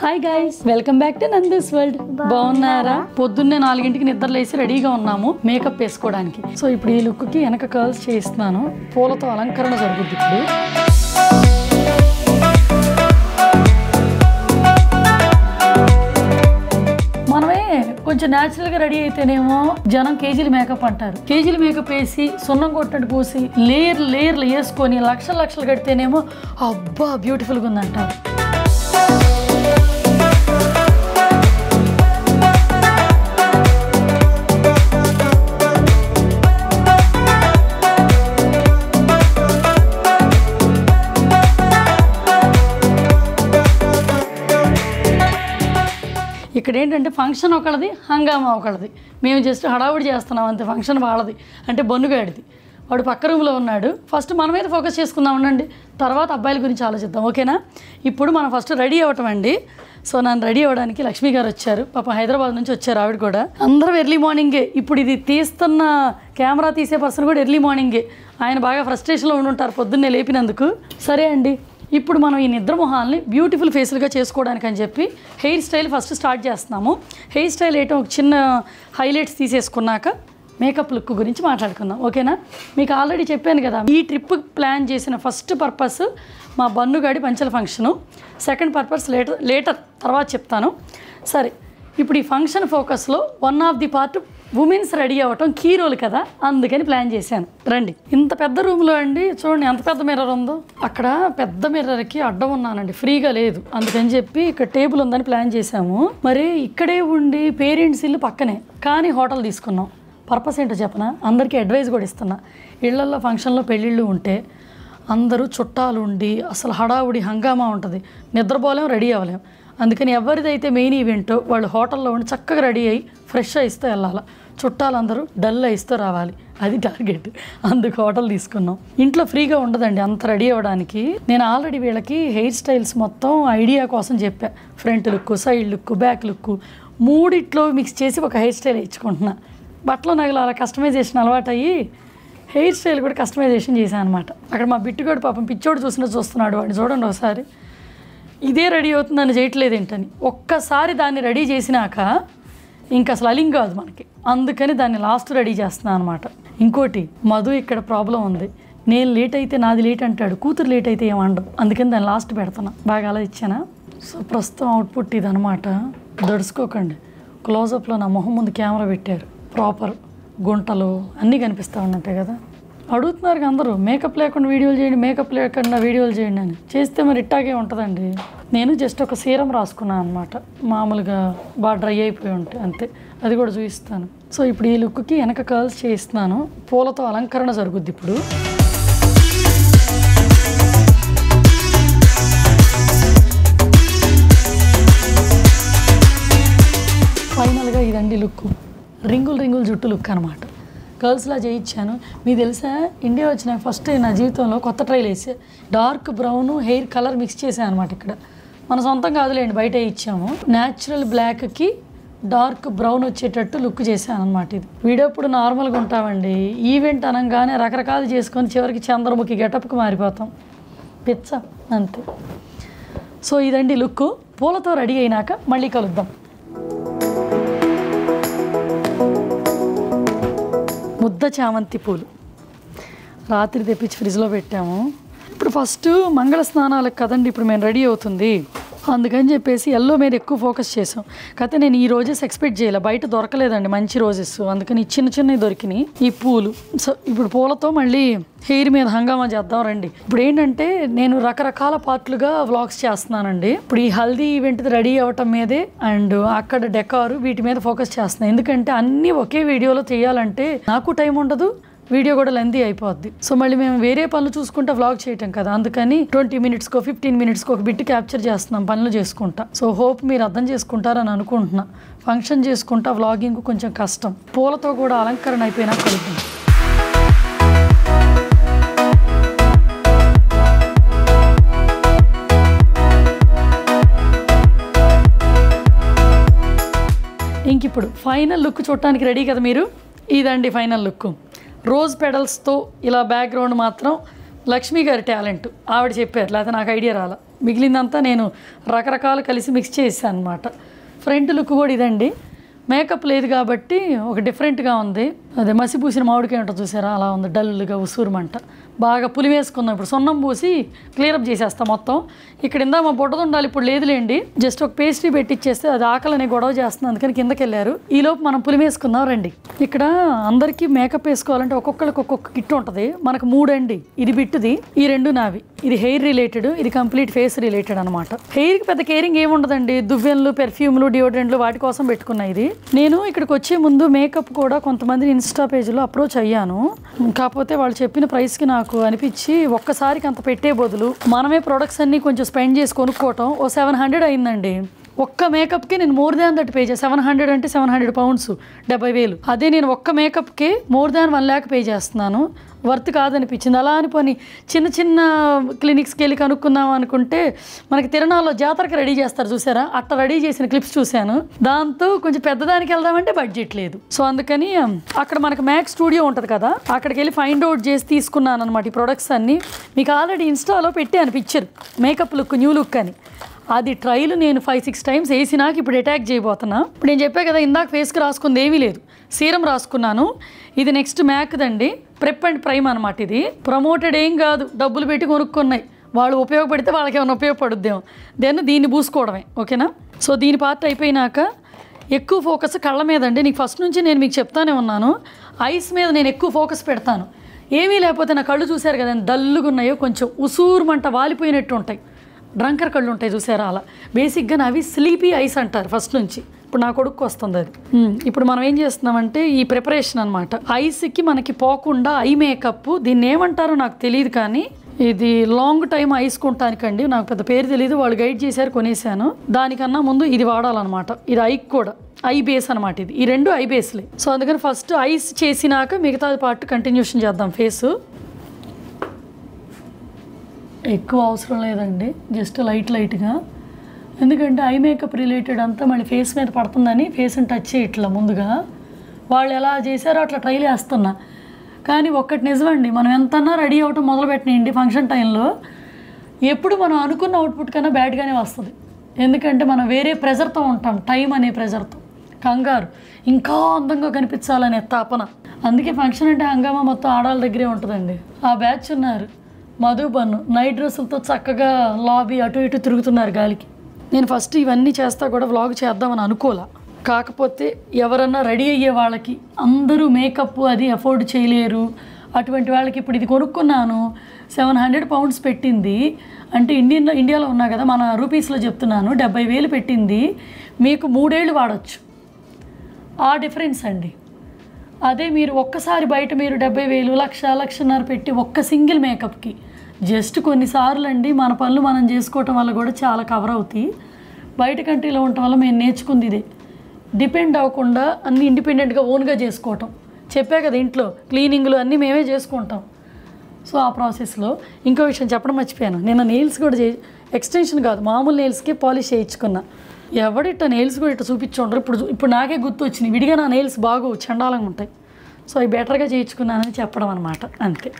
Hi guys, welcome back to Nandu's world. బాగున్నారా? పొద్దున్నే 4ంటికి నిద్ర లేసి రెడీగా ఉన్నాము మేకప్ వేసుకోవడానికి. సో ఇప్పుడు ఈ లుక్ కి వెనక కర్ల్స్ చేస్తున్నాను. పూలతో అలంకరణ జరుగుద్ది. ఇప్పుడు మనమే కొంచెం న్యాచురల్గా రెడీ అయితేనేమో జనం కేజీలు మేకప్ అంటారు. కేజీలు మేకప్ వేసి సున్నం కొట్టట్టు పూసి లేయర్లు వేసుకొని లక్షలు కడితేనేమో అబ్బా బ్యూటిఫుల్గా ఉందంటారు. ఇక్కడ ఏంటంటే ఫంక్షన్ ఒకళ్ళది, హంగామా ఒకళ్ళది. మేము జస్ట్ హడావుడి చేస్తున్నాం అంతే. ఫంక్షన్ వాళ్ళది అంటే బొన్నుగాడిది. వాడు పక్క రూమ్లో ఉన్నాడు. ఫస్ట్ మన మీద ఫోకస్ చేసుకుందాం ఉండండి, తర్వాత అబ్బాయిల గురించి ఆలోచిద్దాం, ఓకేనా? ఇప్పుడు మనం ఫస్ట్ రెడీ అవ్వటం అండి. సో నన్ను రెడీ అవ్వడానికి లక్ష్మి గారు వచ్చారు. పాపం హైదరాబాద్ నుంచి వచ్చారు ఆవిడ కూడా. అందరం ఎర్లీ మార్నింగే. ఇప్పుడు ఇది తీస్తున్న కెమెరా తీసే పర్సన్ కూడా ఎర్లీ మార్నింగే. ఆయన బాగా ఫ్రస్ట్రేషన్లో ఉండుంటారు పొద్దున్నే లేపినందుకు. సరే అండి, ఇప్పుడు మనం ఈ నిద్ర మొహాల్ని బ్యూటిఫుల్ ఫేస్లుగా చేసుకోవడానికి అని చెప్పి హెయిర్ స్టైల్ ఫస్ట్ స్టార్ట్ చేస్తున్నాము. హెయిర్ స్టైల్ ఏంటో ఒక చిన్న హైలైట్స్ తీసేసుకున్నాక మేకప్ లుక్ గురించి మాట్లాడుకుందాం, ఓకేనా? మీకు ఆల్రెడీ చెప్పాను కదా, ఈ ట్రిప్ ప్లాన్ చేసిన ఫస్ట్ పర్పస్ మా బన్నుగాడి పంచల ఫంక్షను. సెకండ్ పర్పస్ లేటర్ తర్వాత చెప్తాను. సరే, ఇప్పుడు ఈ ఫంక్షన్ ఫోకస్లో one of the part women's ready అవ్వటం కీ రోల్ కదా, అందుకని ప్లాన్ చేశాను. రండి. ఇంత పెద్ద రూమ్లో అండి చూడండి ఎంత పెద్ద మిర్రర్ ఉందో. అక్కడ పెద్ద మిర్రర్కి అడ్డం ఉన్నానండి, ఫ్రీగా లేదు. అందుకని చెప్పి ఇక్కడ టేబుల్ ఉందని ప్లాన్ చేశాము. మరి ఇక్కడే ఉండి పేరెంట్స్ ఇల్లు పక్కనే కానీ హోటల్ తీసుకున్నాం. పర్పస్ ఏంటో చెప్పనా? అందరికీ అడ్వైస్ కూడా ఇస్తున్నా. ఇళ్లల్లో ఫంక్షన్లో పెళ్ళిళ్ళు ఉంటే అందరూ చుట్టాలు ఉండి అసలు హడావుడి హంగామా ఉంటుంది, నిద్రపోలేం, రెడీ అవ్వలేం. అందుకని ఎవరిదైతే మెయిన్ ఈవెంటో వాళ్ళు హోటల్లో ఉండి చక్కగా రెడీ అయ్యి ఫ్రెష్ అయిస్తూ వెళ్ళాలి. చుట్టాలందరూ డల్ అయిస్తూ రావాలి, అది టార్గెట్. అందుకు హోటల్ తీసుకున్నాం. ఇంట్లో ఫ్రీగా ఉండదండి అంత రెడీ అవ్వడానికి. నేను ఆల్రెడీ వీళ్ళకి హెయిర్ స్టైల్స్ మొత్తం ఐడియా కోసం చెప్పా. Front look, side look, back look మూడిట్లో మిక్స్ చేసి ఒక హెయిర్ స్టైల్ ఇచ్చుకుంటున్నా. బట్టలు నగలు అలా కస్టమైజేషన్ అలవాటు అయ్యి హెయిర్ స్టైల్ కూడా కస్టమైజేషన్ చేశాను అనమాట. అక్కడ మా బిట్టుగాడు పాపం పిచ్చోడు చూస్తున్నాడు. వాడిని చూడండి ఒకసారి. ఇదే రెడీ అవుతుందని చేయట్లేదు ఏంటని. ఒక్కసారి దాన్ని రెడీ చేసినాక ఇంకా అసలు అలింగ్ కాదు మనకి. అందుకని దాన్ని లాస్ట్ రెడీ చేస్తున్నాను అనమాట. ఇంకోటి, మధు ఇక్కడ ప్రాబ్లం ఉంది. నేను లేట్ అయితే నాది లేట్ అంటాడు, కూతురు లేట్ అయితే ఏమండవు. అందుకని దాన్ని లాస్ట్ పెడుతున్నా. బాగా అలా ఇచ్చానా? సో ప్రస్తుతం అవుట్పుట్ ఇది అనమాట. దడుచుకోకండి. క్లోజప్లో నా మొహం ముందు కెమెరా పెట్టారు. ప్రాపర్ గుంటలు అన్నీ కనిపిస్తూ ఉన్నట్టే కదా. అడుగుతున్నారు అందరూ మేకప్ లేకుండా వీడియోలు చేయండి, మేకప్ లేకుండా వీడియోలు చేయండి అని. చేస్తే మరి ఇట్టాగే ఉంటుందండి. నేను జస్ట్ ఒక సీరం రాసుకున్నాను అనమాట, మామూలుగా బాగా డ్రై అయిపోయి ఉంటే అంతే. అది కూడా చూపిస్తాను. సో ఇప్పుడు ఈ లుక్కి వెనక కర్ల్స్ చేయిస్తున్నాను. పూలతో అలంకరణ జరుగుద్ది. ఇప్పుడు ఫైనల్గా ఇదండి లుక్. రింగులు జుట్టు లుక్ అనమాట. గర్ల్స్లా చేయించాను. మీకు తెలుసా, ఇండియా వచ్చిన ఫస్ట్ నా జీవితంలో కొత్త ట్రైల్ వేసా. Dark brown hair colour mix చేశాను అనమాట. ఇక్కడ మన సొంతం కాదులేండి, బయట ఇచ్చాము. న్యాచురల్ బ్లాక్కి డార్క్ బ్రౌన్ వచ్చేటట్టు లుక్ చేశాను అనమాట. ఇది వీడప్పుడు నార్మల్గా ఉంటామండి. ఈవెంట్ అనగానే రకరకాలు చేసుకొని చివరికి చంద్రముఖి గెటప్కి మారిపోతాం. పిచ్చ అంతే. సో ఇదండి లుక్. పూలతో రెడీ అయినాక మళ్ళీ కలుద్దాం. ముద్ద చామంతి పూలు రాత్రి తెప్పించి ఫ్రిడ్జ్లో పెట్టాము. ఇప్పుడు ఫస్ట్ మంగళ స్నానాలకు కదండి ఇప్పుడు మేము రెడీ అవుతుంది. అందుకని చెప్పేసి ఎల్లో మీద ఎక్కువ ఫోకస్ చేసాం. కాకపోతే నేను ఈ రోజెస్ ఎక్స్పెక్ట్ చేయలే, బయట దొరకలేదండి మంచి రోజెస్. అందుకని చిన్నవి దొరికినాయి ఈ పూలు. సో ఇప్పుడు పూలతో మళ్ళీ హెయిర్ మీద హంగామా చేద్దాం రండి. ఇప్పుడు ఏంటంటే నేను రకరకాల పార్ట్లుగా వ్లాగ్స్ చేస్తున్నానండి. ఇప్పుడు ఈ హల్దీ ఈవెంట్ రెడీ అవ్వటం మీదే అండ్ అక్కడ డెకారు వీటి మీద ఫోకస్ చేస్తున్నాను. ఎందుకంటే అన్నీ ఒకే వీడియోలో చేయాలంటే నాకు టైం ఉండదు, వీడియో కూడా లెంతీ అయిపోద్ది. సో మళ్ళీ మేము వేరే పనులు చూసుకుంటా వ్లాగ్ చేయటం కదా, అందుకని 20 మినిట్స్కో 15 మినిట్స్కో ఒక బిట్ క్యాప్చర్ చేస్తున్నాం పనులు చేసుకుంటా. సో హోప్ మీరు అర్థం చేసుకుంటారని అనుకుంటున్నా. ఫంక్షన్ చేసుకుంటా వ్లాగింగ్ కొంచెం కష్టం. పూలతో కూడా అలంకరణ అయిపోయినా కలుద్దాం. ఇంక ఇప్పుడు ఫైనల్ లుక్ చూడటానికి రెడీ కదా మీరు. ఇదండి ఫైనల్ లుక్. రోజ్ పెడల్స్తో ఇలా బ్యాక్గ్రౌండ్ మాత్రం లక్ష్మి గారి టాలెంట్, ఆవిడ చెప్పారు, లేకపోతే నాకు ఐడియా రాలా. మిగిలిందంతా నేను రకరకాలు కలిసి మిక్స్ చేశాను అనమాట. ఫ్రంట్ లుక్ కూడా ఇదండి. మేకప్ లేదు కాబట్టి ఒక డిఫరెంట్గా ఉంది. అదే మసిపూసిన మామిడికాయ ఉంటుంది చూసారా, అలా ఉంది. డల్గా ఉసూరుమంట. బాగా పులి వేసుకుందాం. ఇప్పుడు సున్నం పూసి క్లియరప్ చేసేస్తాం మొత్తం. ఇక్కడ ఇందా మా బుట్టది ఉండాలి, ఇప్పుడు లేదులేండి. జస్ట్ ఒక పేస్ట్రీ పెట్టిచ్చేస్తే అది ఆకలిని గొడవ చేస్తుంది, అందుకని కిందకి వెళ్ళారు. ఈలోపు మనం పులి వేసుకుందాం రండి. ఇక్కడ అందరికీ మేకప్ వేసుకోవాలంటే ఒక్కొక్కరికి ఒక్కొక్క కిట్ ఉంటుంది. మనకు 3 అండి. ఇది బిట్టుది, ఈ 2 నావి. ఇది హెయిర్ రిలేటెడ్, ఇది కంప్లీట్ ఫేస్ రిలేటెడ్ అనమాట. హెయిర్కి పెద్ద కేరింగ్ ఏముండదండి. దువ్వెన్లు, పెర్ఫ్యూమ్లు, డియోడ్రెంట్లు వాటి కోసం పెట్టుకున్నా. ఇది నేను ఇక్కడికి వచ్చే ముందు మేకప్ కూడా కొంతమందిని ఇన్స్టా పేజ్లో అప్రోచ్ అయ్యాను. కాకపోతే వాళ్ళు చెప్పిన ప్రైస్కి నాకు అనిపించి ఒక్కసారికి అంత పెట్టే బదులు మనమే ప్రొడక్ట్స్ అన్నీ కొంచెం స్పెండ్ చేసి కొనుక్కోవటం. ఓ 700 అయిందండి ఒక్క మేకప్కి. నేను మోర్ దాన్ దట్ పే చేసాను. 700 అంటే 700 pounds, 70,000. అదే నేను ఒక్క మేకప్కి మోర్ దాన్ 1 lakh పే చేస్తున్నాను. వర్త్ కాదనిపించింది. అలా అని చిన్న చిన్న క్లినిక్స్కి వెళ్ళి కనుక్కుందాం అనుకుంటే మనకి తిరణాల్లో జాతరకి రెడీ చేస్తారు చూసారా, అట్లా రెడీ చేసిన క్లిప్స్ చూశాను. దాంతో కొంచెం పెద్దదానికి వెళ్దామంటే బడ్జెట్ లేదు. సో అందుకని అక్కడ మనకు మ్యాక్స్ స్టూడియో ఉంటుంది కదా, అక్కడికి వెళ్ళి ఫైండ్ అవుట్ చేసి తీసుకున్నాను అనమాట ఈ ప్రొడక్ట్స్ అన్నీ. మీకు ఆల్రెడీ ఇన్స్టాలో పెట్టాను picture, makeup look, new look అని. అది ట్రైల్ నేను 5-6 times వేసినాక ఇప్పుడు అటాక్ చేయబోతున్నా. ఇప్పుడు నేను చెప్పా కదా, ఇందాక ఫేస్కి రాసుకుంది ఏమీ లేదు, సీరం రాసుకున్నాను. ఇది నెక్స్ట్ మ్యాక్దండి, ప్రెప్ అండ్ ప్రైమ్ అనమాట. ఇది ప్రమోటెడ్ ఏం కాదు, డబ్బులు పెట్టి కొనుక్కున్నాయి. వాళ్ళు ఉపయోగపడితే వాళ్ళకి ఏమైనా ఉపయోగపడుద్దేమో, దీన్ని పూసుకోవడమే. ఓకేనా? సో దీని పార్ట్ అయిపోయినాక ఎక్కువ ఫోకస్ కళ్ళ మీద అండి. నీకు ఫస్ట్ నుంచి నేను మీకు చెప్తానే ఉన్నాను, ఐస్ మీద నేను ఎక్కువ ఫోకస్ పెడతాను. ఏమీ లేకపోతే నా కళ్ళు చూశారు కదా డల్లుగా ఉన్నాయో, కొంచెం ఉసూరుమంట వాలిపోయినట్టు ఉంటాయి. డ్రంకర్ కళ్ళు ఉంటాయి చూసారా, అలా. బేసిక్గా అవి స్లీపీ ఐస్ అంటారు ఫస్ట్ నుంచి. ఇప్పుడు నా కొడుకు వస్తుంది అది. ఇప్పుడు మనం ఏం చేస్తున్నామంటే ఈ ప్రిపరేషన్ అనమాట. ఐస్కి మనకి పోకుండా ఐ మేకప్, దీన్ని ఏమంటారో నాకు తెలియదు, కానీ ఇది లాంగ్ టైం ఐస్ కొంటానికండి. నాకు పెద్ద పేరు తెలియదు, వాళ్ళు గైడ్ చేశారు, కొనేసాను. దానికన్నా ముందు ఇది వాడాలన్నమాట. ఇది ఐకి కూడా ఐ బేస్ అనమాట. ఇది ఈ 2 ఐ బేస్లే. సో అందుకని ఫస్ట్ ఐస్ చేసినాక మిగతా పార్ట్ కంటిన్యూషన్ చేద్దాం. ఫేస్ ఎక్కువ అవసరం లేదండి, జస్ట్ లైట్గా. ఎందుకంటే ఐ మేకప్ రిలేటెడ్ అంతా మళ్ళీ ఫేస్ మీద పడుతుందని ఫేస్ని టచ్ చేయట్లా ముందుగా. వాళ్ళు ఎలా చేశారో అట్లా ట్రైల్ చేస్తున్నా. కానీ ఒక్కటి నిజమండి, మనం ఎంతన్నా రెడీ అవ్వటం మొదలుపెట్టినండి ఫంక్షన్ టైంలో, ఎప్పుడు మనం అనుకున్న అవుట్పుట్ కన్నా బ్యాడ్గానే వస్తుంది. ఎందుకంటే మనం వేరే ప్రెజర్తో ఉంటాం, టైం అనే ప్రెజర్తో, కంగారు, ఇంకా అందంగా కనిపించాలనే తాపన. అందుకే ఫంక్షన్ అంటే హంగామా మొత్తం ఆడాళ్ళ దగ్గరే ఉంటుందండి. ఆ బ్యాచ్ ఉన్నారు, మధుబన్ను నైట్ డ్రెస్సులతో చక్కగా లాబీ అటు ఇటు తిరుగుతున్నారు గాలికి. నేను ఫస్ట్ ఇవన్నీ చేస్తా కూడా వ్లాగ్ చేద్దామని అనుకోలే. కాకపోతే ఎవరన్నా రెడీ అయ్యే వాళ్ళకి, అందరూ మేకప్ అది అఫోర్డ్ చేయలేరు, అటువంటి వాళ్ళకి ఇప్పుడు ఇది కొనుక్కున్నాను. 700 pounds పెట్టింది అంటే ఇండియాలో ఉన్నా కదా, మన రూపీస్లో చెప్తున్నాను, 70,000 పెట్టింది. మీకు 3 ఏళ్ళు వాడచ్చు. ఆ డిఫరెన్స్ అండి. అదే మీరు ఒక్కసారి బయట మీరు 70,000, 1,00,000 పెట్టి ఒక్క సింగిల్ మేకప్కి, జస్ట్ కొన్నిసార్లు అండి మన పనులు మనం చేసుకోవటం వల్ల కూడా చాలా కవర్ అవుతాయి. బయట కంట్రీలో ఉండటం వల్ల మేము నేర్చుకుంది ఇదే, డిపెండ్ అవ్వకుండా అన్నీ ఇండిపెండెంట్గా ఓన్గా చేసుకోవటం. చెప్పే కదా, ఇంట్లో క్లీనింగ్లు అన్నీ మేమే చేసుకుంటాం. సో ఆ ప్రాసెస్లో ఇంకో విషయం చెప్పడం మర్చిపోయాను. నేను నెయిల్స్ కూడా ఎక్స్టెన్షన్ కాదు, మామూలు నెయిల్స్కి పాలిష్ చేయించుకున్నా. ఎవడిట్ట నెయిల్స్ కూడా ఇట్లా చూపించుంటారు. ఇప్పుడు నాకే గుర్తు వచ్చింది, విడిగా నా నెయిల్స్ బాగా చండాలంగా ఉంటాయి. సో అవి బెటర్గా చేయించుకున్నానని చెప్పడం అనమాట, అంతే.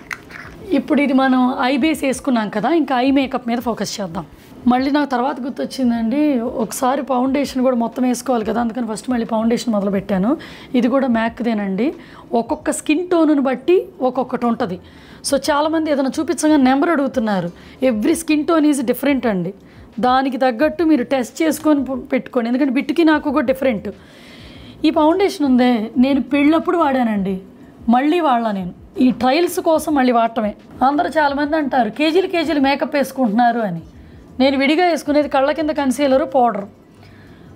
ఇప్పుడు ఇది మనం ఐ బేస్ వేసుకున్నాం కదా, ఇంకా ఐ మేకప్ మీద ఫోకస్ చేద్దాం. మళ్ళీ నాకు తర్వాత గుర్తొచ్చిందండి, ఒకసారి ఫౌండేషన్ కూడా మొత్తం వేసుకోవాలి కదా, అందుకని ఫస్ట్ మళ్ళీ ఫౌండేషన్ మొదలుపెట్టాను. ఇది కూడా మ్యాక్దేనండి. ఒక్కొక్క స్కిన్ టోన్ను బట్టి ఒక్కొక్కటి ఉంటుంది. సో చాలామంది ఏదైనా చూపించగానే నెంబర్ అడుగుతున్నారు. Every skin tone is different అండి. దానికి తగ్గట్టు మీరు టెస్ట్ చేసుకొని పెట్టుకోండి, ఎందుకంటే బిట్టుకి నాకు కూడా డిఫరెంట్. ఈ ఫౌండేషన్ ఉందే, నేను పెళ్ళప్పుడు వాడానండి, మళ్ళీ వాడలా. నేను ఈ ట్రయల్స్ కోసం మళ్ళీ వాడటమే. అందరూ చాలామంది అంటారు కేజీలు మేకప్ వేసుకుంటున్నారు అని. నేను విడిగా వేసుకునేది కళ్ళ కింద కన్సీలరు, పౌడర్.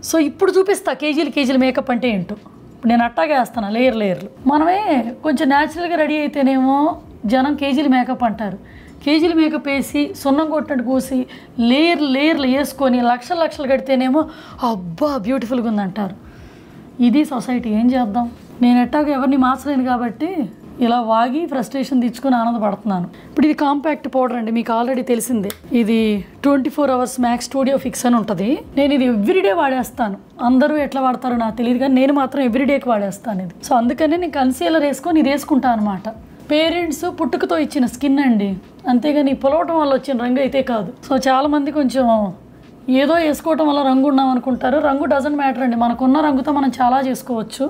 సో ఇప్పుడు చూపిస్తా కేజీలు మేకప్ అంటే ఏంటో. ఇప్పుడు నేను అట్టాగే వేస్తాను, లేయర్లు. మనమే కొంచెం న్యాచురల్గా రెడీ అయితేనేమో జనం కేజీలు మేకప్ అంటారు. కేజీలు మేకప్ వేసి సున్నం కొట్టినట్టు కూసి లేయర్లు వేసుకొని లక్షలు కడితేనేమో అబ్బా బ్యూటిఫుల్గా ఉందంటారు. ఇది సొసైటీ, ఏం చేద్దాం. నేను ఎట్టాగా ఎవరిని మార్చలేను కాబట్టి ఇలా వాగి ఫ్రస్ట్రేషన్ తెచ్చుకొని ఆనందపడుతున్నాను. ఇప్పుడు ఇది కాంపాక్ట్ పౌడర్ అండి, మీకు ఆల్రెడీ తెలిసిందే. ఇది 24 hours మ్యాక్స్ స్టూడియో ఫిక్స్ అని ఉంటుంది. నేను ఇది ఎవ్రీడే వాడేస్తాను. అందరూ ఎట్లా వాడతారో నాకు తెలియదు, కానీ నేను మాత్రం ఎవ్రీడేకి వాడేస్తాను ఇది. సో అందుకనే నేను కన్సీలర్ వేసుకొని ఇది వేసుకుంటాను అనమాట. పేరెంట్స్ పుట్టుకతో ఇచ్చిన స్కిన్ అండి, అంతేగాని పొలవటం వల్ల వచ్చిన రంగు అయితే కాదు. సో చాలామంది కొంచెం ఏదో వేసుకోవటం వల్ల రంగు ఉన్నాం అనుకుంటారు. రంగు డజంట్ మ్యాటర్ అండి, మనకున్న రంగుతో మనం చాలా చేసుకోవచ్చు.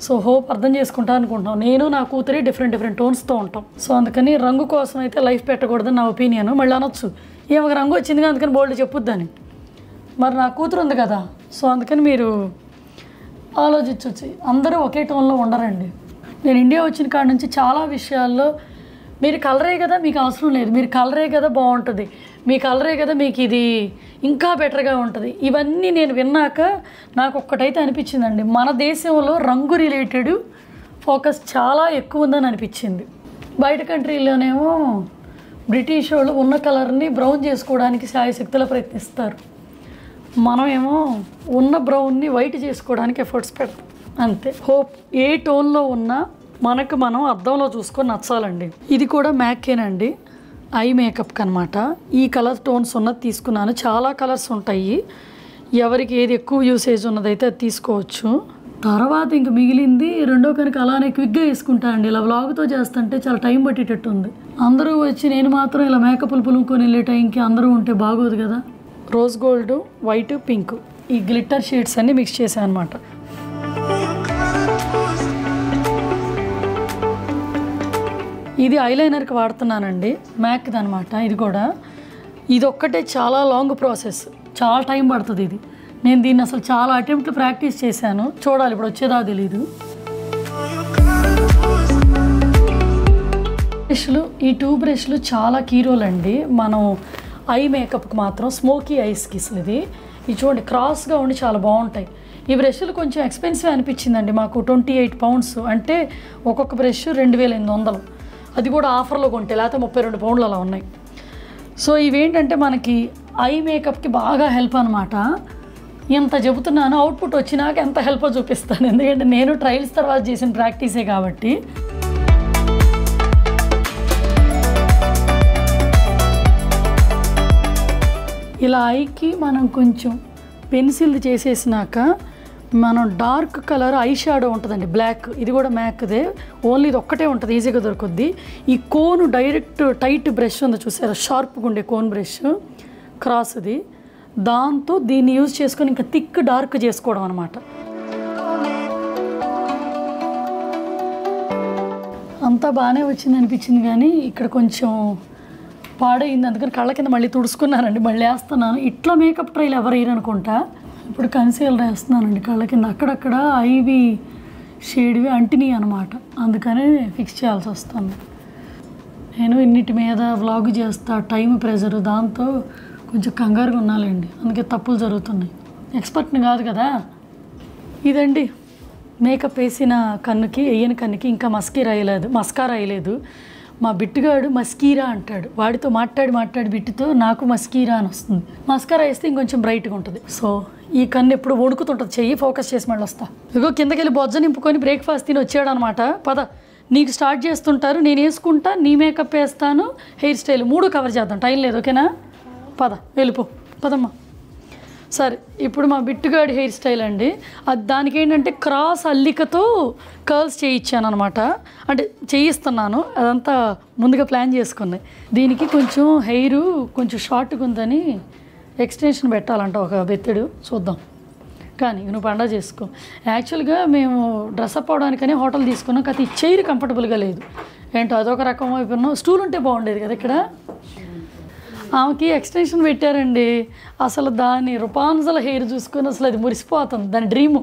సో హోప్ అర్థం చేసుకుంటా అనుకుంటున్నాం. నేను నా కూతురి డిఫరెంట్ టోన్స్తో ఉంటాం. సో అందుకని రంగు కోసం అయితే లైఫ్ పెట్టకూడదని నా ఒపీనియన్. మళ్ళీ అనొచ్చు ఏమొక రంగు వచ్చిందిగా అందుకని బోల్డ్ చెప్పుద్దని, మరి నా కూతురు ఉంది కదా. సో అందుకని మీరు ఆలోచించవచ్చు, అందరూ ఒకే టోన్లో ఉండరండి. నేను ఇండియా వచ్చిన కాడ నుంచి చాలా విషయాల్లో మీరు కలరే కదా మీకు అవసరం లేదు, మీరు కలరే కదా బాగుంటుంది, మీ కలరే కదా మీకు ఇది ఇంకా బెటర్గా ఉంటుంది, ఇవన్నీ నేను విన్నాక నాకు ఒక్కటైతే అనిపించిందండి, మన దేశంలో రంగు రిలేటెడ్ ఫోకస్ చాలా ఎక్కువ ఉందని అనిపించింది. బయట కంట్రీలోనేమో బ్రిటిష్ వాళ్ళు ఉన్న కలర్ని బ్రౌన్ చేసుకోవడానికి శాయశక్తులు ప్రయత్నిస్తారు, మనమేమో ఉన్న బ్రౌన్ని వైట్ చేసుకోవడానికి ఎఫర్ట్స్ పెడతాం అంతే. హోప్ ఏ టోన్లో ఉన్నా మనకు మనం అద్దంలో చూసుకొని నచ్చాలండి. ఇది కూడా మ్యాకేనండి, ఐ మేకప్కి అనమాట. ఈ కలర్ టోన్స్ ఉన్నది తీసుకున్నాను. చాలా కలర్స్ ఉంటాయి, ఎవరికి ఏది ఎక్కువ యూసేజ్ ఉన్నదైతే అది తీసుకోవచ్చు. తర్వాత ఇంక మిగిలింది రెండో కనుక అలానే క్విక్గా వేసుకుంటానండి. ఇలా వ్లాగ్తో చేస్తుంటే చాలా టైం పట్టేటట్టు ఉంది. అందరూ వచ్చి నేను మాత్రం ఇలా మేకప్లు పులుముకొని వెళ్ళే టైంకి అందరూ ఉంటే బాగోదు కదా. రోజ్ గోల్డ్, వైట్, పింక్ ఈ గ్లిట్టర్ షేడ్స్ అన్నీ మిక్స్ చేశాను అనమాట. ఇది ఐలైనర్కి వాడుతున్నానండి, మ్యాక్ది అనమాట. ఇది కూడా ఇది ఒక్కటే చాలా లాంగ్ ప్రాసెస్, చాలా టైం పడుతుంది ఇది. నేను దీన్ని అసలు చాలా అటెంప్ట్లు ప్రాక్టీస్ చేశాను, చూడాలి ఇప్పుడు వచ్చేదా తెలీదు. బ్రష్లు, ఈ 2 బ్రష్లు చాలా కీ రోల్ అండి మనం ఐ మేకప్కి మాత్రం. స్మోకీ ఐస్కి ఇది చూడండి క్రాస్గా ఉండి చాలా బాగుంటాయి. ఈ బ్రష్లు కొంచెం ఎక్స్పెన్సివ్ అనిపించిందండి మాకు, 28 పౌండ్స్, అంటే ఒక్కొక్క బ్రష్ 2800, అది కూడా ఆఫర్లో కొంటే, లేకపోతే 32 పౌండ్లు అలా ఉన్నాయి. సో ఇవేంటంటే మనకి ఐ మేకప్కి బాగా హెల్ప్ అనమాట. ఎంత చెబుతున్నాను, అవుట్పుట్ వచ్చినాక ఎంత హెల్ప్ చూపిస్తాను, ఎందుకంటే నేను ట్రయల్స్ తర్వాత చేసిన ప్రాక్టీసే కాబట్టి. ఇలా ఐకి మనం కొంచెం పెన్సిల్ చేసేసినాక మనం డార్క్ కలర్ ఐ షాడో ఉంటుందండి, బ్లాక్. ఇది కూడా మ్యాక్దే, ఓన్లీ ఇది ఒక్కటే ఉంటుంది, ఈజీగా దొరుకుద్ది. ఈ కోన్ డైరెక్ట్ టైట్ బ్రష్ ఉంది చూసారా, షార్ప్గా ఉండే కోన్ బ్రష్ క్రాస్ది, దాంతో దీన్ని యూజ్ చేసుకొని ఇంకా థిక్ డార్క్ చేసుకోవడం అనమాట. అంతా బాగానే వచ్చింది అనిపించింది, కానీ ఇక్కడ కొంచెం పాడైంది, అందుకని కళ్ళ కింద మళ్ళీ తుడుచుకున్నానండి, మళ్ళీ వేస్తున్నాను. ఇట్లా మేకప్ ట్రైల్ ఎవరు వేయరనుకుంటా. ఇప్పుడు కన్సీలర్ వేస్తున్నానండి కళ్ళ కింద, అక్కడక్కడ ఐవి షేడ్వి అంటినాయి అనమాట, అందుకని ఫిక్స్ చేయాల్సి వస్తుంది. నేను ఇన్నిటి మీద వ్లాగ్ చేస్తా, టైం ప్రెజర్, దాంతో కొంచెం కంగారుగా ఉన్నాలండి, అందుకే తప్పులు జరుగుతున్నాయి. ఎక్స్పర్ట్ని కాదు కదా. ఇదండి మేకప్ వేసిన కన్నుకి, వేయని కన్నుకి ఇంకా మస్కారా వేయలేదు. మా బిట్టుగాడు మస్కీరా అంటాడు, వాడితో మాట్లాడి బిట్టుతో నాకు మస్కీరా అని వస్తుంది. మస్కారా వేస్తే ఇంకొంచెం బ్రైట్గా ఉంటుంది. సో ఈ కన్ను ఎప్పుడు వణుకుతుంటుంది, చెయ్యి ఫోకస్ చేసి మళ్ళీ వస్తా. ఇదిగో కిందకి వెళ్ళి బొజ్జ నింపుకొని బ్రేక్ఫాస్ట్ తిని వచ్చాడు అనమాట. పద నీకు స్టార్ట్ చేస్తుంటారు, నేను వేసుకుంటా, నీ మేకప్ వేస్తాను, హెయిర్ స్టైల్ 3 కవర్ చేద్దాం, టైం లేదు ఓకేనా. పద వెళ్ళిపో, పదమ్మా. సరే ఇప్పుడు మా బిట్టుగాడి హెయిర్ స్టైల్ అండి, అది దానికి ఏంటంటే క్రాస్ అల్లికతో కర్ల్స్ చేయించాను అనమాట, అంటే చేయిస్తున్నాను, అదంతా ముందుగా ప్లాన్ చేసుకున్నాయి. దీనికి కొంచెం హెయిర్ కొంచెం షార్ట్గా ఉందని ఎక్స్టెన్షన్ పెట్టాలంట ఒక బెత్తడు, చూద్దాం. కానీ నువ్వు పండగ చేసుకో. యాక్చువల్గా మేము డ్రెస్అప్ అవడానికనే హోటల్ తీసుకున్నాం, కాకపోతే ఈ చైర్ కంఫర్టబుల్గా లేదు, ఏంటో అదొక రకం అయిపోయినాం. స్టూల్ ఉంటే బాగుండేది కదా ఇక్కడ. ఆమెకి ఎక్స్టెన్షన్ పెట్టారండి, అసలు దాని రూపాంజల హెయిర్ చూసుకొని అసలు అది మురిసిపోతుంది, దాని డ్రీము.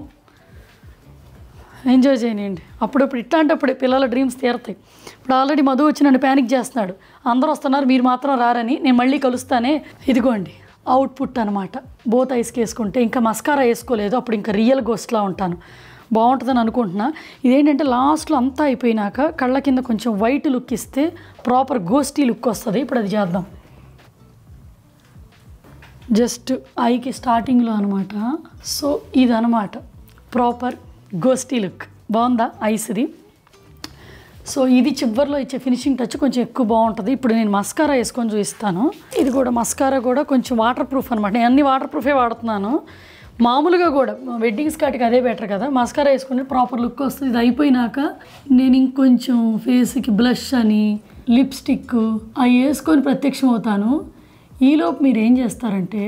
ఎంజాయ్ చేయనియండి, అప్పుడప్పుడు ఇట్లాంటప్పుడే పిల్లల డ్రీమ్స్ తీరతాయి. ఇప్పుడు ఆల్రెడీ మధు వచ్చి నన్ను ప్యానిక్ చేస్తున్నాడు, అందరూ వస్తున్నారు మీరు మాత్రం రారని, నేను మళ్ళీ కలుస్తానే. ఇదిగోండి అవుట్పుట్ అనమాట. బోత్ ఐస్కి వేసుకుంటే, ఇంకా మస్కారా వేసుకోలేదు, అప్పుడు ఇంకా రియల్ గోస్ట్లా ఉంటాను, బాగుంటుందని అనుకుంటున్నా. ఇదేంటంటే లాస్ట్లో అంతా అయిపోయినాక కళ్ళ కింద కొంచెం వైట్ లుక్ ఇస్తే ప్రాపర్ గోస్టీ లుక్ వస్తుంది. ఇప్పుడు అది చేద్దాం. జస్ట్ ఐకి స్టార్టింగ్లో అనమాట. సో ఇదనమాట ప్రాపర్ గోస్టీ లుక్, బాగుందా ఐస్ది. సో ఇది చివరిలో ఇచ్చే ఫినిషింగ్ టచ్ కొంచెం ఎక్కువ బాగుంటుంది. ఇప్పుడు నేను మస్కారా వేసుకొని చూపిస్తాను. ఇది కూడా మస్కారా కూడా కొంచెం వాటర్ ప్రూఫ్ అనమాట, నేను అన్ని వాటర్ ప్రూఫే వాడుతున్నాను. మామూలుగా కూడా వెడ్డింగ్ స్కర్ట్కి అదే బెటర్ కదా. మస్కారా వేసుకుంటే ప్రాపర్ లుక్ వస్తుంది. ఇది అయిపోయినాక నేను ఇంకొంచెం ఫేస్కి బ్లష్ అని లిప్స్టిక్ అవి వేసుకొని ప్రత్యక్షం అవుతాను. ఈలోపు మీరు ఏం చేస్తారంటే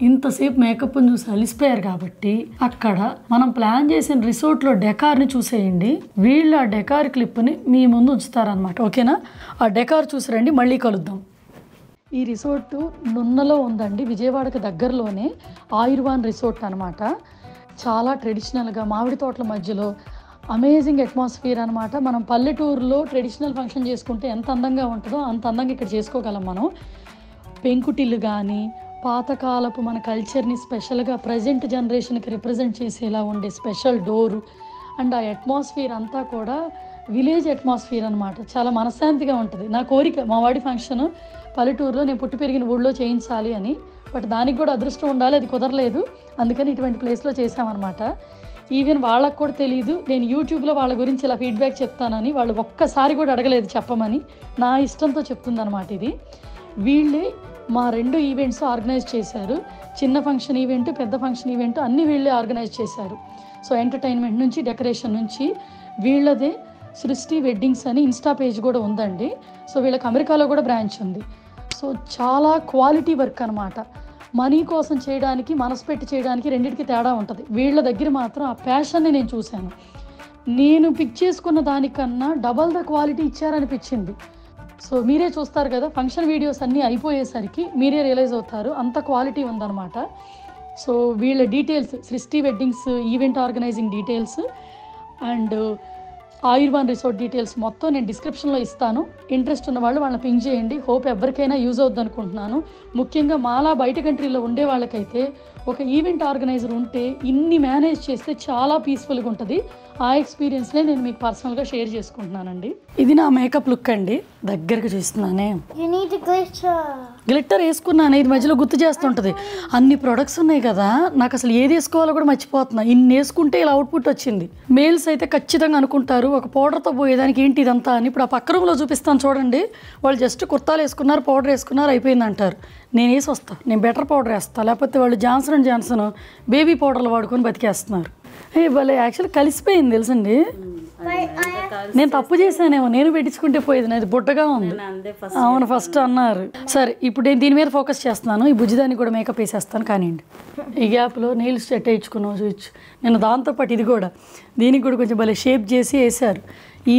ఇంతసేపు మేకప్ని చూసి అలిసిపోయారు కాబట్టి అక్కడ మనం ప్లాన్ చేసిన రిసార్ట్లో డెకార్ని చూసేయండి. వీళ్ళు ఆ డెకార్ క్లిప్ని మీ ముందు ఉంచుతారనమాట. ఓకేనా? ఆ డెకార్ చూసిరండి. మళ్ళీ కలుద్దాం. ఈ రిసార్ట్ నున్నలో ఉందండి, విజయవాడకి దగ్గరలోనే. ఆయుర్వాన్ రిసార్ట్ అనమాట. చాలా ట్రెడిషనల్గా మామిడి తోటల మధ్యలో అమేజింగ్ అట్మాస్ఫియర్ అనమాట. మనం పల్లెటూరులో ట్రెడిషనల్ ఫంక్షన్ చేసుకుంటే ఎంత అందంగా ఉంటుందో అంత అందంగా ఇక్కడ చేసుకోగలం మనం. పెంకుటిల్లు కానీ పాతకాలపు మన కల్చర్ని స్పెషల్గా ప్రజెంట్ జనరేషన్కి రిప్రజెంట్ చేసేలా ఉండే స్పెషల్ డోరు అండ్ ఆ అట్మాస్ఫియర్ అంతా కూడా విలేజ్ అట్మాస్ఫియర్ అనమాట. చాలా మనశ్శాంతిగా ఉంటుంది. నా కోరిక మా వాడి ఫంక్షన్ పల్లెటూరులో నేను పుట్టి పెరిగిన ఊళ్ళో చేయించాలి అని. బట్ దానికి కూడా అదృష్టం ఉండాలి, అది కుదరలేదు. అందుకని ఇటువంటి ప్లేస్లో చేసామన్నమాట. ఈవెన్ వాళ్ళకు కూడా తెలియదు నేను యూట్యూబ్లో వాళ్ళ గురించి ఇలా ఫీడ్బ్యాక్ చెప్తానని. వాళ్ళు ఒక్కసారి కూడా అడగలేదు చెప్పమని. నా ఇష్టంతో చెప్తుందన్నమాట ఇది. వీళ్ళే మా 2 ఈవెంట్స్ ఆర్గనైజ్ చేశారు. చిన్న ఫంక్షన్ ఈవెంట్, పెద్ద ఫంక్షన్ ఈవెంట్ అన్నీ వీళ్ళే ఆర్గనైజ్ చేశారు. సో ఎంటర్టైన్మెంట్ నుంచి డెకరేషన్ నుంచి వీళ్ళదే సృష్టి వెడ్డింగ్స్ అని ఇన్స్టా పేజ్ కూడా ఉందండి. సో వీళ్ళకి అమెరికాలో కూడా బ్రాంచ్ ఉంది. సో చాలా క్వాలిటీ వర్క్ అనమాట. మనీ కోసం చేయడానికి, మనసు పెట్టి చేయడానికి రెండింటికి తేడా ఉంటుంది. వీళ్ళ దగ్గర మాత్రం ఆ ప్యాషన్ని నేను చూశాను. నేను పిక్ చేసుకున్న దానికన్నా డబల్ ద క్వాలిటీ ఇచ్చారనిపించింది. సో మీరే చూస్తారు కదా, ఫంక్షన్ వీడియోస్ అన్నీ అయిపోయేసరికి మీరే రియలైజ్ అవుతారు అంత క్వాలిటీ ఉందన్నమాట. సో వీళ్ళ details, Srishti weddings event organising details and Ayurvan resort details మొత్తం నేను డిస్క్రిప్షన్లో ఇస్తాను. ఇంట్రెస్ట్ ఉన్న వాళ్ళు వాళ్ళని పింక్ చేయండి. హోప్ ఎవరికైనా యూజ్ అవుద్ది అనుకుంటున్నాను. ముఖ్యంగా మాలా బయట కంట్రీలో ఉండే వాళ్ళకైతే ఒక ఈవెంట్ ఆర్గనైజర్ ఉంటే ఇన్ని మేనేజ్ చేస్తే చాలా పీస్ఫుల్గా ఉంటుంది. ఆ ఎక్స్పీరియన్స్నే నేను మీకు పర్సనల్గా షేర్ చేసుకుంటున్నానండి. ఇది నా మేకప్ లుక్ అండి. దగ్గరకు చూస్తున్నానే, గ్లిట్టర్ వేసుకున్నాను. ఇది మధ్యలో గుర్తు చేస్తుంటుంది. అన్ని ప్రొడక్ట్స్ ఉన్నాయి కదా, నాకు అసలు ఏది వేసుకోవాలో కూడా మర్చిపోతున్నా. ఇన్ని వేసుకుంటే ఇలా అవుట్పుట్ వచ్చింది. మేల్స్ అయితే ఖచ్చితంగా అనుకుంటారు ఒక పౌడర్తో పోయేదానికి ఏంటి ఇదంతా అని. ఇప్పుడు ఆ పక్క రూమ్లో చూపిస్తాను చూడండి. వాళ్ళు జస్ట్ కుర్తాలు వేసుకున్నారు, పౌడర్ వేసుకున్నారు, అయిపోయింది అంటారు. నేను వేసి వస్తాను, నేను బెటర్ పౌడర్ వేస్తాను. లేకపోతే వాళ్ళు జాన్సన్ అండ్ జాన్సన్ బేబీ పౌడర్లు వాడుకొని బతికేస్తున్నారు. భలే యాక్చువల్లీ కలిసిపోయింది తెలుసండి. నేను తప్పు చేశానేమో, నేను పెట్టించుకుంటే పోయేది, నాది బుడ్డగా ఉంది. అవును ఫస్ట్ అన్నారు. సరే ఇప్పుడు నేను దీని మీద ఫోకస్ చేస్తున్నాను. ఈ బుజ్జిదాన్ని కూడా మేకప్ వేసేస్తాను కానివ్వండి. ఈ గ్యాప్లో నెయిల్స్ సెట్ వేయించుకున్నాం చూచ్చు. నేను దాంతోపాటు ఇది కూడా దీనికి కూడా కొంచెం భలే షేప్ చేసి వేశారు. ఈ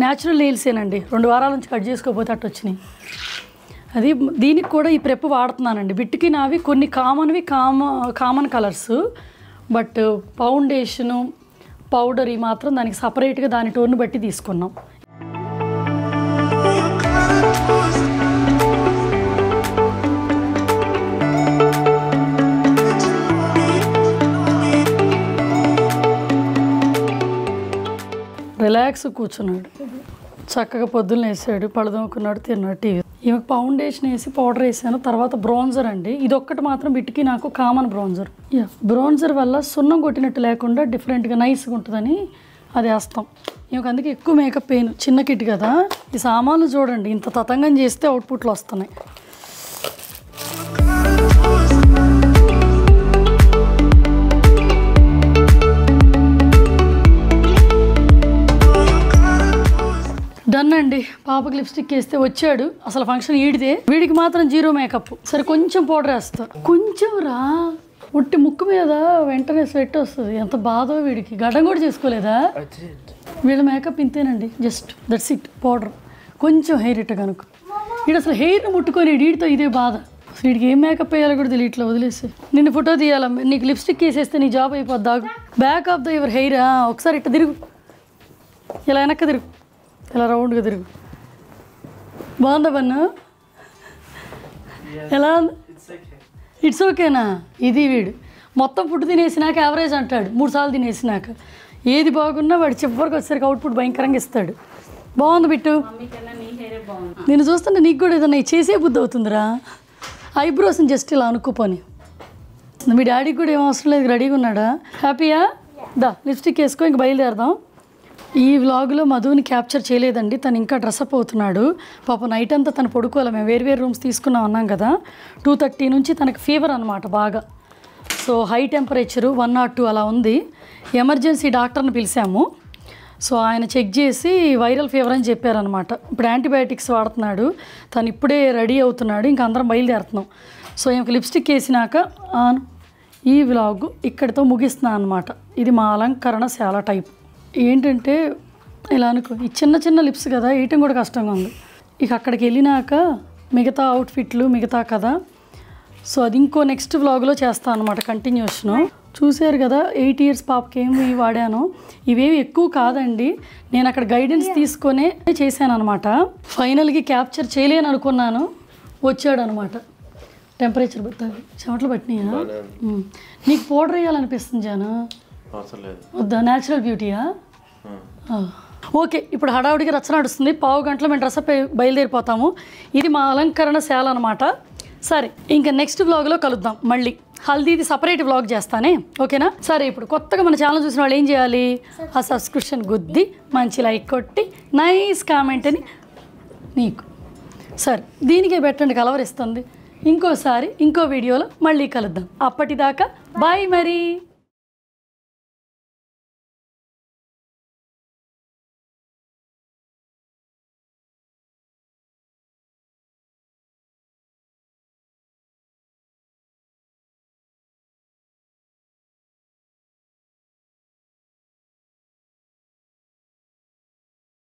న్యాచురల్ నెయిల్సేనండి, 2 వారాల నుంచి కట్ చేసుకోకపోతే అట్టు వచ్చినాయి. అది దీనికి కూడా ఈ ప్రెప్ వాడుతున్నానండి. బిట్టుకి నావి కొన్ని common colours. But foundation powder ఈ మాత్రం దానికి సపరేట్గా దాని టోన్ను బట్టి తీసుకున్నాం. రిలాక్స్ కూర్చున్నాడు, చక్కగా పొద్దున్న వేసాడు, పళ్ళదొమ్ముకున్నాడు, తిన్నాడు, టీవీ. ఈమెకు ఫౌండేషన్ వేసి పౌడర్ వేసాను. తర్వాత బ్రౌన్జర్ అండి. ఇది ఒక్కటి మాత్రం బిట్టుకి నాకు కామన్ బ్రౌన్జర్. బ్రౌన్జర్ వల్ల సున్నం కొట్టినట్టు లేకుండా డిఫరెంట్గా నైస్గా ఉంటుందని అది వేస్తాం. ఈమెకు అందుకే ఎక్కువ మేకప్ పెయిన్. చిన్న కిట్ కదా. ఈ సామాన్లు చూడండి ఇంత తతంగం చేస్తే అవుట్పుట్లు వస్తున్నాయి. డన్ అండి. పాపకి లిప్స్టిక్ వేస్తే వచ్చాడు. అసలు ఫంక్షన్ ఈడితే, వీడికి మాత్రం 0 మేకప్. సరే కొంచెం పౌడర్ వేస్తా, కొంచెం రా. ఉట్టి ముక్కు మీద వెంటనే స్వెట్ వస్తుంది. ఎంత బాధో వీడికి. గడ్డం కూడా చేసుకోలేదా? వీళ్ళ మేకప్ ఇంతేనండి, జస్ట్ దట్స్ ఇట్. పౌడర్ కొంచెం హెయిర్ ఇట్ట కనుక. వీడు అసలు హెయిర్ని ముట్టుకొని వీడితో ఇదే బాధ. అసలు వీడికి ఏం మేకప్ వేయాలో కూడా తెలియ. ఇట్లా వదిలేసి నిన్ను ఫోటో తీయాలా, నీకు లిప్స్టిక్ వేసేస్తే నీ జాబ్ అయిపోద్దా. Back off the your hair. ఒకసారి ఇట్ట తిరుగు, ఇలా వెనక్కి తిరుగు, ఇలా రౌండ్గా తిరుగు. బాగుందా బన్ను? ఎలా? ఇట్స్ ఓకేనా? ఇది వీడు మొత్తం ఫుడ్ తినేసినాక యావరేజ్ అంటాడు. 3 సార్లు తినేసినాక ఏది బాగున్నా వాడు చివరికి వచ్చేసరికి అవుట్పుట్ భయంకరంగా ఇస్తాడు. బాగుంది బిట్టు. నేను చూస్తుంటే నీకు కూడా ఏదన్నా చేసే బుద్ధి అవుతుందిరా. ఐబ్రోస్ని జస్ట్ ఇలా అనుకోపోని. మీ డాడీకి కూడా ఏం అవసరం లేదు, రెడీగా ఉన్నాడా? హ్యాపీయా? దా లిప్స్టిక్ వేసుకో, ఇంక బయలుదేరదాం. ఈ వ్లాగ్లో మధుని క్యాప్చర్ చేయలేదండి. తను ఇంకా డ్రెస్అప్ అవుతున్నాడు. పాప నైట్ అంతా తను పడుకోవాలి. మేము వేరు రూమ్స్ తీసుకున్నాం అన్నాం కదా. 2:30 నుంచి తనకి ఫీవర్ అనమాట బాగా. సో హై టెంపరేచరు 102 అలా ఉంది. ఎమర్జెన్సీ డాక్టర్ని పిలిచాము. సో ఆయన చెక్ చేసి వైరల్ ఫీవర్ అని చెప్పారనమాట. ఇప్పుడు యాంటీబయాటిక్స్ వాడుతున్నాడు. తను ఇప్పుడే రెడీ అవుతున్నాడు. ఇంక అందరం బయలుదేరుతున్నాం. సో ఇంక లిప్స్టిక్ వేసినాక ఈ వ్లాగ్ ఇక్కడితో ముగిస్తున్నాను అనమాట. ఇది మా అలంకరణశాల టైప్. ఏంటంటే ఇలా అనుకో, ఈ చిన్న చిన్న లిప్స్ కదా, వేయటం కూడా కష్టంగా ఉంది. ఇక అక్కడికి వెళ్ళినాక మిగతా అవుట్ఫిట్లు మిగతా కదా. సో అది ఇంకో నెక్స్ట్ వ్లాగ్లో చేస్తాను అనమాట, కంటిన్యూషను. చూశారు కదా 8 years పాపకి ఏమి వాడాను. ఇవేమి ఎక్కువ కాదండి, నేను అక్కడ గైడెన్స్ తీసుకొనే చేశాను అనమాట. ఫైనల్కి క్యాప్చర్ చేయలేను అనుకున్నాను, వచ్చాడు అనమాట. టెంపరేచర్ చెమటలు పట్టినాయా? నీకు పౌడర్ వేయాలనిపిస్తుంది జాను? వద్దా, న్యాచురల్ బ్యూటీయా? ఓకే, ఇప్పుడు హడావుడికి రచ్చ నడుస్తుంది. 15 గంటలో మేము డ్రెస్ అప్ బయలుదేరిపోతాము. ఇది మా అలంకరణశాల అనమాట. సరే, ఇంకా నెక్స్ట్ వ్లాగ్లో కలుద్దాం. మళ్ళీ హల్దీది సపరేట్ వ్లాగ్ చేస్తానే, ఓకేనా? సరే, ఇప్పుడు కొత్తగా మన ఛానల్ చూసిన వాళ్ళు ఏం చేయాలి? ఆ సబ్స్క్రిప్షన్ గుద్ది మంచి లైక్ కొట్టి నైస్ కామెంట్ అని నీకు. సరే, దీనికే పెట్టండి, కలవరిస్తుంది. ఇంకోసారి ఇంకో వీడియోలో మళ్ళీ కలుద్దాం. అప్పటిదాకా బాయ్ మరి.